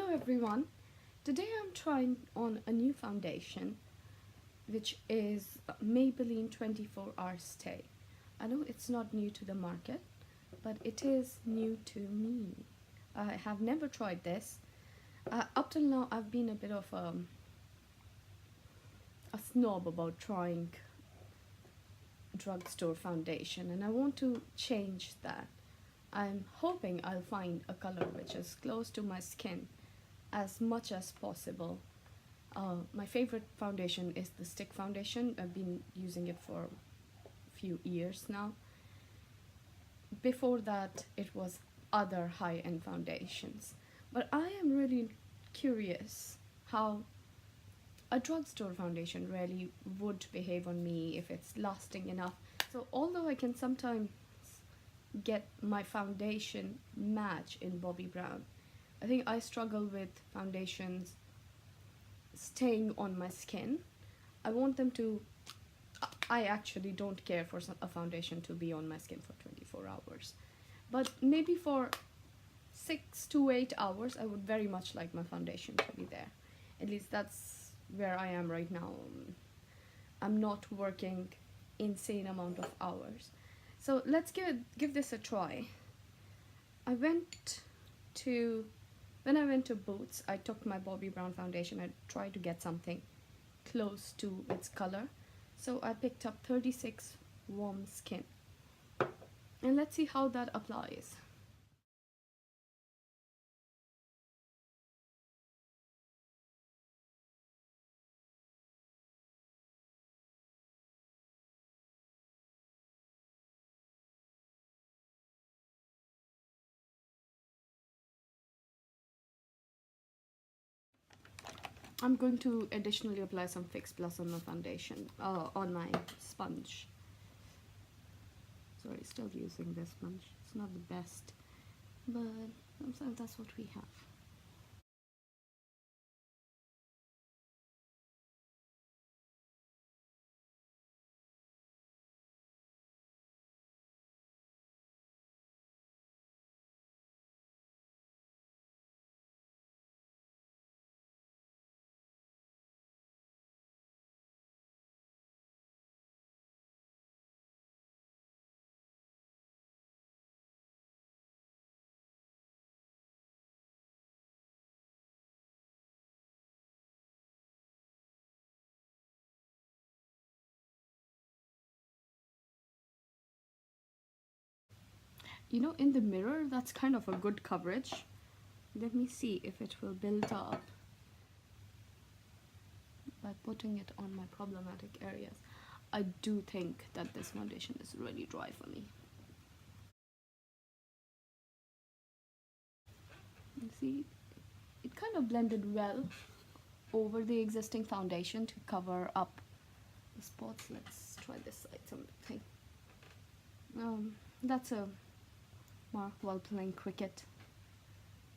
Hello everyone. Today I'm trying on a new foundation which is Maybelline 24-hour Stay. I know it's not new to the market, but it is new to me. I have never tried this. Up till now I've been a bit of a snob about trying drugstore foundation, and I want to change that. I'm hoping I'll find a color which is close to my skin as much as possible. My favorite foundation is the stick foundation. I've been using it for a few years now. Before that it was other high-end foundations. But I am really curious how a drugstore foundation really would behave on me, if it's lasting enough. So although I can sometimes get my foundation match in Bobbi Brown, I think I struggle with foundations staying on my skin. I want them to, I actually don't care for a foundation to be on my skin for 24 hours. But maybe for 6 to 8 hours, I would very much like my foundation to be there. At least that's where I am right now. I'm not working insane amount of hours. So let's give this a try. When I went to Boots, I took my Bobbi Brown foundation. I tried to get something close to its color. So I picked up 36 Warm Skin. And let's see how that applies. I'm going to additionally apply some Fix Plus on my foundation, on my sponge. Sorry, still using this sponge. It's not the best, but sometimes that's what we have. You know, in the mirror, that's kind of a good coverage. Let me see if it will build up by putting it on my problematic areas. I do think that this foundation is really dry for me. You see, it kind of blended well over the existing foundation to cover up the spots. Let's try this side something. That's a mark while playing cricket.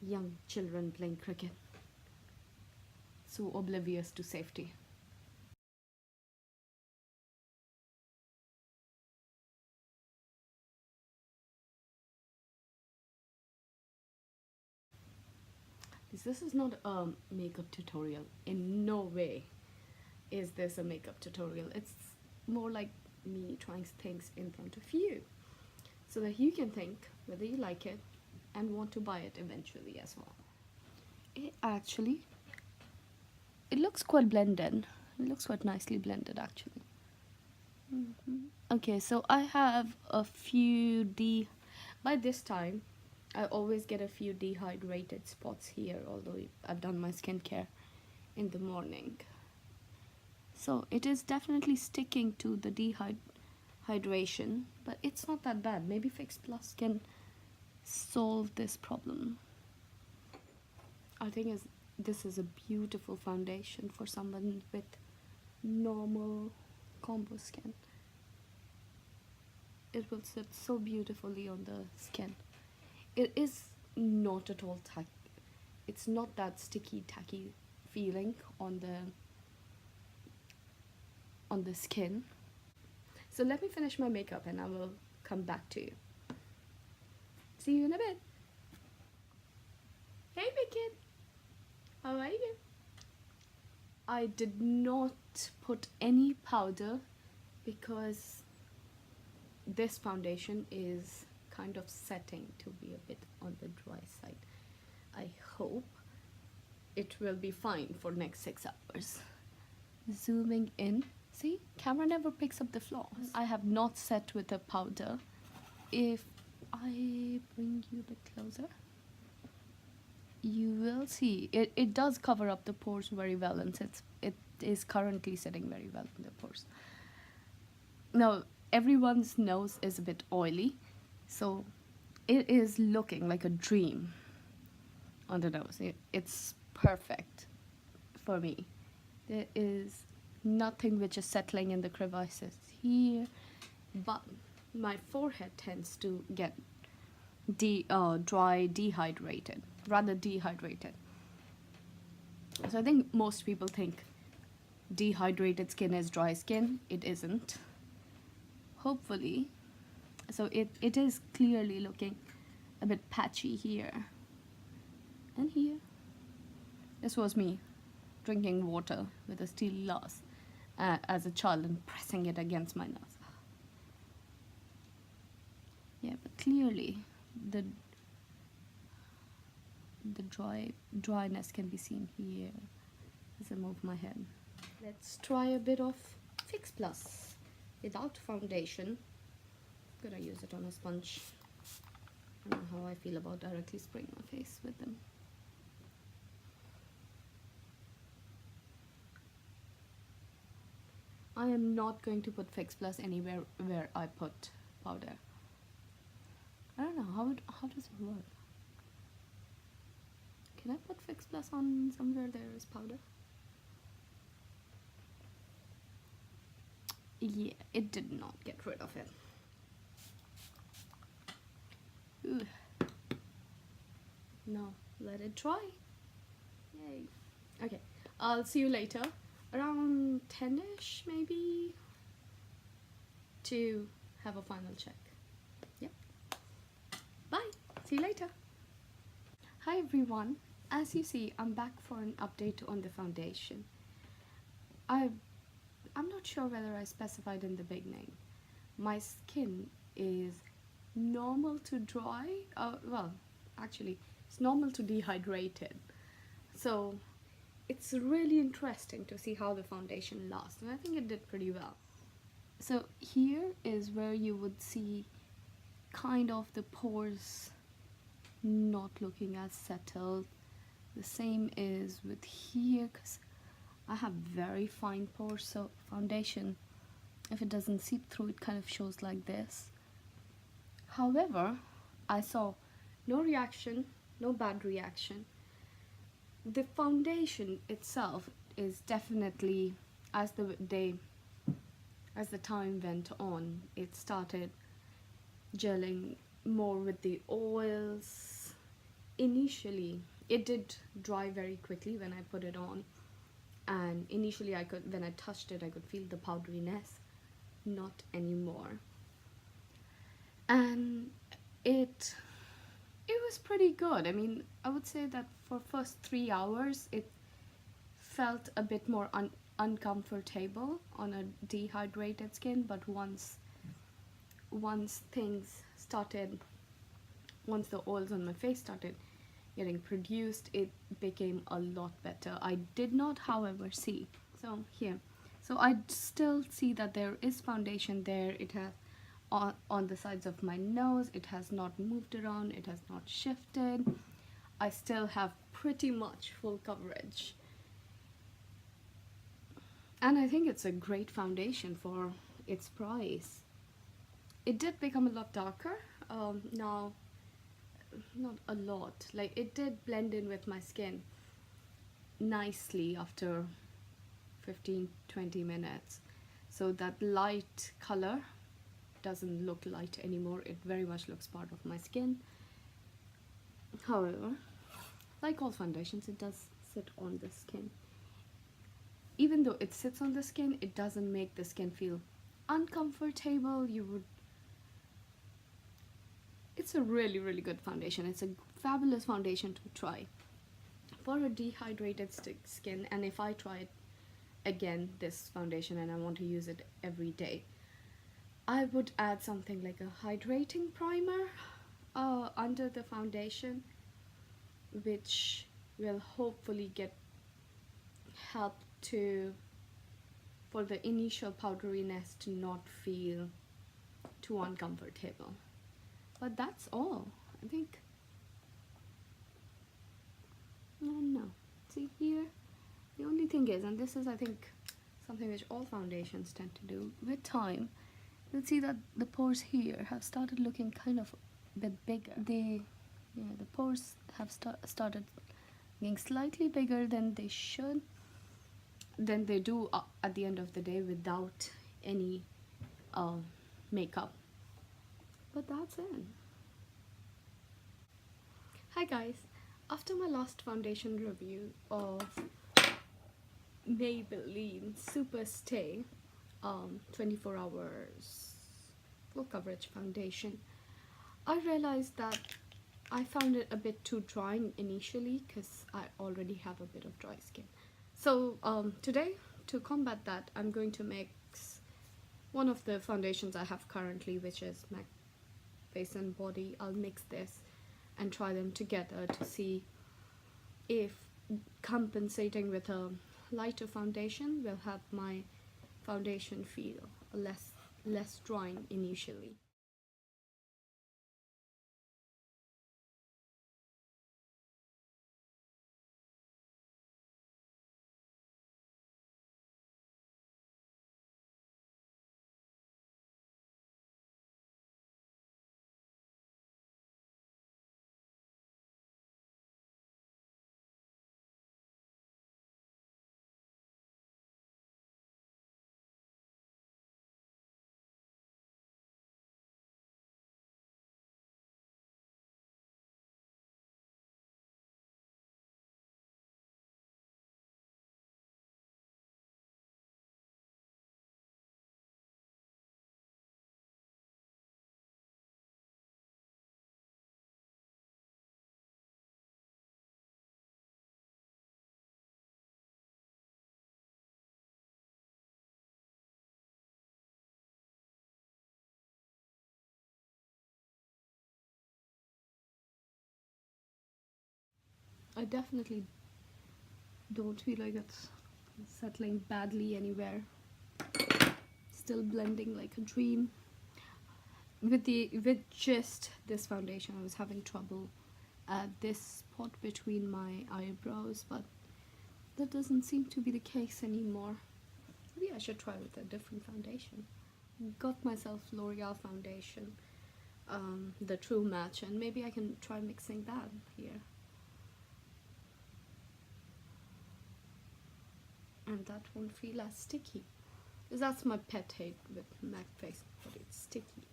Young children playing cricket. So oblivious to safety. This is not a makeup tutorial. In no way is this a makeup tutorial. It's more like me trying things in front of you, so that you can think whether you like it and want to buy it eventually as well. It looks quite blended. It looks quite nicely blended actually. Okay, so I have a few by this time I always get a few dehydrated spots here, although I've done my skincare in the morning. So it is definitely sticking to the dehydration, but it's not that bad. Maybe Fix Plus can solve this problem. I think this is a beautiful foundation for someone with normal combo skin. It will sit so beautifully on the skin. It is not at all it's not that sticky, tacky feeling on the skin. So let me finish my makeup and I will come back to you. See you in a bit. Hey, big kid. How are you? I did not put any powder because this foundation is kind of setting to be a bit on the dry side. I hope it will be fine for next 6 hours. Zooming in. See, camera never picks up the flaws. I have not set with a powder. If I bring you a bit closer, you will see it does cover up the pores very well, and it is currently sitting very well in the pores. Now, everyone's nose is a bit oily, so it is looking like a dream on the nose. It's perfect for me. There is nothing which is settling in the crevices here, but my forehead tends to get dry, dehydrated, rather dehydrated. So I think most people think dehydrated skin is dry skin. It isn't. Hopefully. So it is clearly looking a bit patchy here and here. This was me drinking water with a steel glass as a child and pressing it against my nose. Yeah, but clearly the dryness can be seen here as I move my head. Let's try a bit of Fix Plus without foundation. I'm gonna use it on a sponge. I don't know how I feel about directly spraying my face with them. I am not going to put Fix Plus anywhere where I put powder. I don't know, how does it work? Can I put Fix Plus on somewhere there is powder? Yeah, it did not get rid of it. Ooh. No, let it dry. Yay. Okay, I'll see you later. Around 10ish maybe, to have a final check. Yep. Bye. See you later. Hi everyone. As you see, I'm back for an update on the foundation. I'm not sure whether I specified in the beginning. My skin is normal to dry. Well, actually, it's normal to dehydrated. So it's really interesting to see how the foundation lasts, and I think it did pretty well. So here is where you would see kind of the pores not looking as settled. The same is with here, because I have very fine pores, so foundation, if it doesn't seep through, it kind of shows like this. However, I saw no reaction, no bad reaction. The foundation itself is definitely, as the time went on, it started gelling more with the oils. Initially, it did dry very quickly when I put it on, and initially when I touched it, I could feel the powderiness. Not anymore. And it was pretty good. I mean, I would say that for first 3 hours it felt a bit more uncomfortable on a dehydrated skin, but once the oils on my face started getting produced, it became a lot better. I did not, however, see, so here, so I still see that there is foundation there. It has on the sides of my nose, it has not moved around, it has not shifted. I still have pretty much full coverage, and I think it's a great foundation for its price. It did become a lot darker. Now, not a lot, like it did blend in with my skin nicely after 15-20 minutes, so that light color doesn't look light anymore. It very much looks part of my skin. However, like all foundations, it does sit on the skin. Even though it sits on the skin, it doesn't make the skin feel uncomfortable. It's a really, really good foundation. It's a fabulous foundation to try for a dehydrated skin, and if I try it again, this foundation, and I want to use it every day, I would add something like a hydrating primer under the foundation, which will hopefully help to for the initial powderiness to not feel too uncomfortable. But that's all. I think. No. See here, the only thing is, and this is I think something which all foundations tend to do with time, you'll see that the pores here have started looking kind of a bit bigger. The pores have started getting slightly bigger than they should, than they do at the end of the day without any makeup. But that's it. Hi guys, after my last foundation review of Maybelline SuperStay 24 hours full coverage foundation, I realized that I found it a bit too drying initially because I already have a bit of dry skin. So today, to combat that, I'm going to mix one of the foundations I have currently, which is MAC Face and Body. I'll mix this and try them together to see if compensating with a lighter foundation will help my foundation feel less drying initially. I definitely don't feel like it's settling badly anywhere. Still blending like a dream. With just this foundation, I was having trouble at this spot between my eyebrows, but that doesn't seem to be the case anymore. Maybe I should try with a different foundation. Got myself L'Oreal foundation, the True Match, and maybe I can try mixing that here. And that won't feel as sticky. Because that's my pet hate with MAC Face, but it's sticky.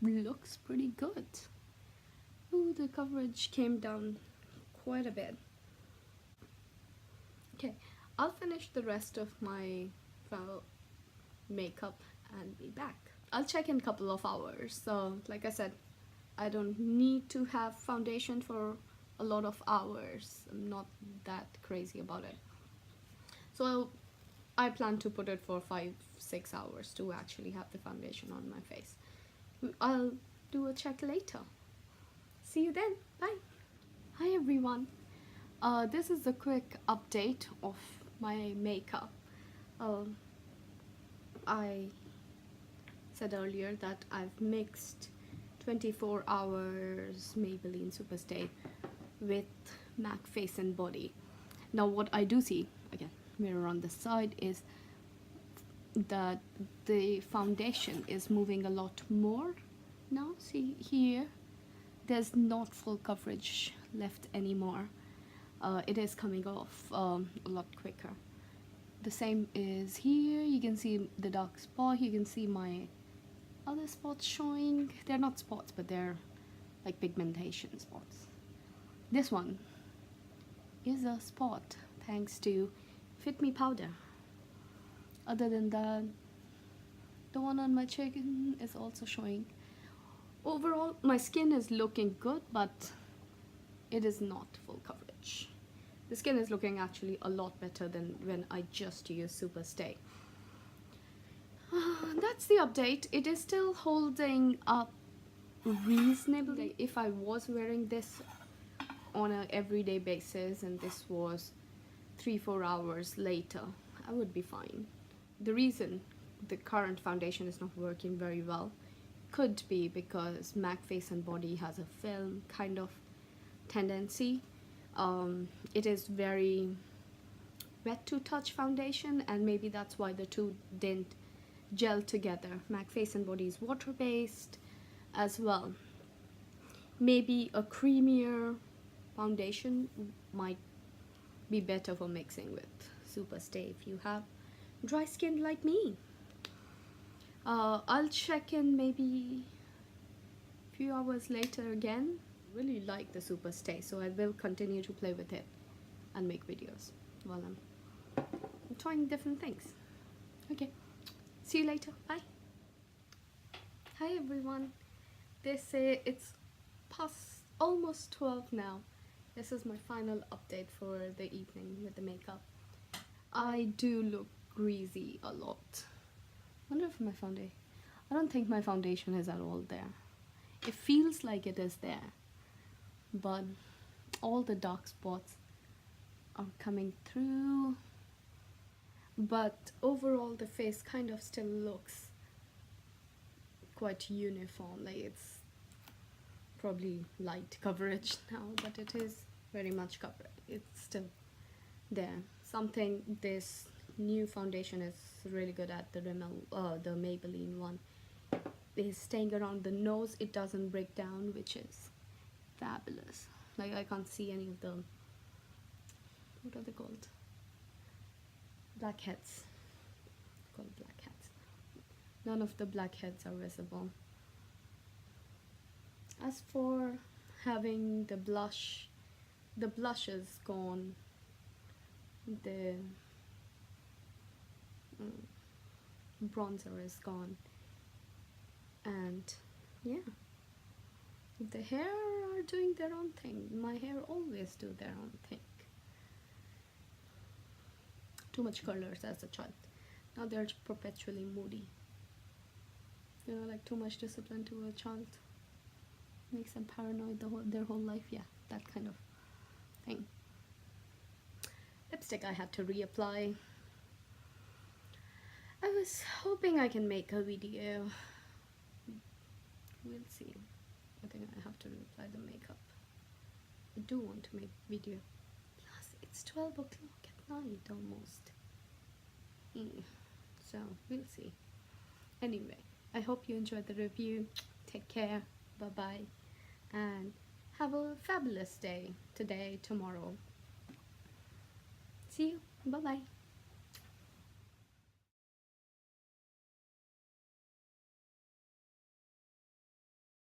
Looks pretty good. Ooh, the coverage came down quite a bit. Okay, I'll finish the rest of my makeup and be back. I'll check in a couple of hours. So, like I said, I don't need to have foundation for a lot of hours. I'm not that crazy about it. So I plan to put it for 5-6 hours to actually have the foundation on my face. I'll do a check later. See you then. Bye. Hi everyone. This is a quick update of my makeup. I said earlier that I've mixed 24 hours Maybelline SuperStay with MAC Face and Body. Now what I do see, again, mirror on the side, is that the foundation is moving a lot more now. See here, there's not full coverage left anymore. It is coming off a lot quicker. The same is here. You can see the dark spot. You can see my other spots showing. They're not spots, but they're like pigmentation spots. This one is a spot thanks to Fit Me powder. Other than that, the one on my chin is also showing. Overall, my skin is looking good, but it is not full coverage. The skin is looking actually a lot better than when I just used SuperStay. That's the update. It is still holding up reasonably. If I was wearing this on an everyday basis and this was 3-4 hours later, I would be fine. The reason the current foundation is not working very well could be because MAC Face and Body has a film kind of tendency. It is very wet to touch foundation, and maybe that's why the two didn't gel together. MAC Face and Body is water based as well. Maybe a creamier foundation might be better for mixing with SuperStay if you have dry skin like me. I'll check in maybe a few hours later again. Really like the SuperStay, so I will continue to play with it and make videos while I'm trying different things. Okay, see you later. Bye. Hi everyone. They say it's past almost 12 now. This is my final update for the evening with the makeup. I do look greasy a lot. Wonder if my foundation, I don't think my foundation is at all there. It feels like it is there, but all the dark spots are coming through. But overall the face kind of still looks quite uniform. Like, it's probably light coverage now, but it is very much covered. It's still there. Something this new foundation is really good at, the Maybelline one, is staying around the nose. It doesn't break down, which is fabulous. Like, I can't see any of the, what are they called? Blackheads. Called blackheads. None of the blackheads are visible. As for having the blush is gone. The bronzer is gone, and yeah, the hair are doing their own thing. My hair always do their own thing. Too much colors as a child. Now they're perpetually moody. You know, like too much discipline to a child makes them paranoid their whole life. Yeah, that kind of thing. Lipstick I had to reapply. I was hoping I can make a video. We'll see. I think I have to reapply the makeup. I do want to make video. Plus, it's 12 o'clock at night almost. So, we'll see. Anyway, I hope you enjoyed the review. Take care. Bye-bye. And have a fabulous day today, tomorrow. See you. Bye-bye.